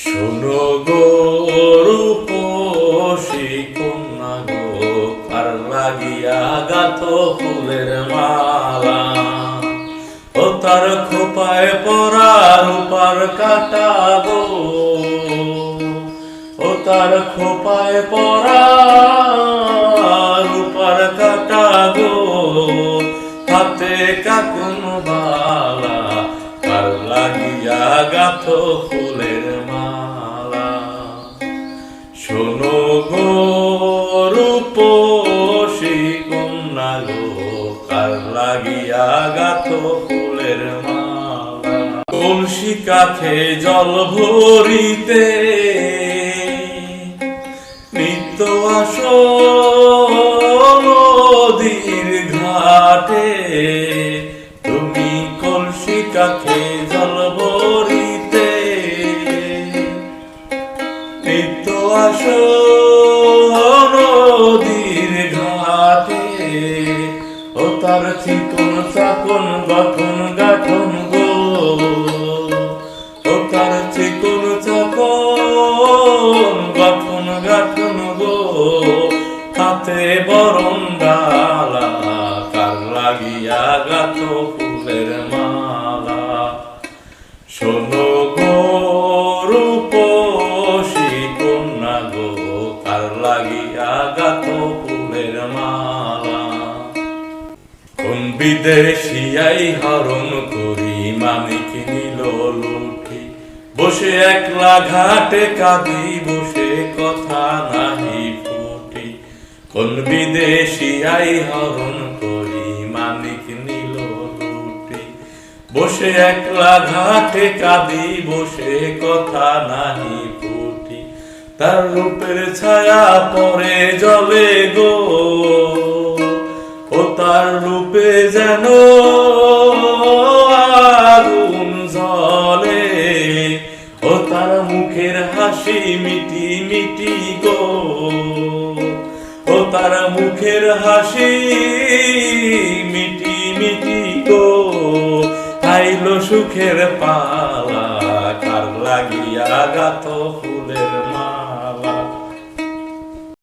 শোনো গো রূপসী কন্যা গো, কার লাগিয়া গাথ ফুলের মালা। ও তার খোপায় পরা রূপার কাটা গো, ও তার খোপায় পরা রূপার কাটা গো, হাতে কাকুন বালা, কার লাগিয়া গাথ ফুলের মালা। শোনো গো রূপসী কন্যা গো, কার লাগিয়া গাথ ফুলের মালা। কলসি কাঠে জল ভরিতে নিত্য আসো নদীর ঘাটে, তুমি কলসি কাঠে জল ভরিতে নিত্য আসো নদীর ঘাটে। ও তার চিকন চাকন গঠন গাঠন গো, ও তার চিকন চাকন গঠন গাঠন গো, হাতে বরণ ডালা, কার লাগিয়া গাথ ফুলের মালা। শোনো গো রূপসী কন্যা গো, কার লাগিয়া গাথ ফুলের মালা। কোন বিদেশিয়াই হরণ করি মানিক নিল লুঠি, বসে একলা ঘাটে কাঁদি বসে কথা নাহি ফুটি। কোন বিদেশিয়াই হরণ করি মানিক নিল লুঠি, বসে একলা ঘাটে কাঁদি বসে কথা নাহি ফুটি। তার রূপের ছায়া পরে জলে গো, ও তার রূপে যেন আগুন জ্বলে, ও তার মুখের হাসি মিটি মিটি গো, ও তার মুখের হাসি মিটি মিটি গো, আইলো সুখের পালা, কার লাগিয়া গাথ ফুলের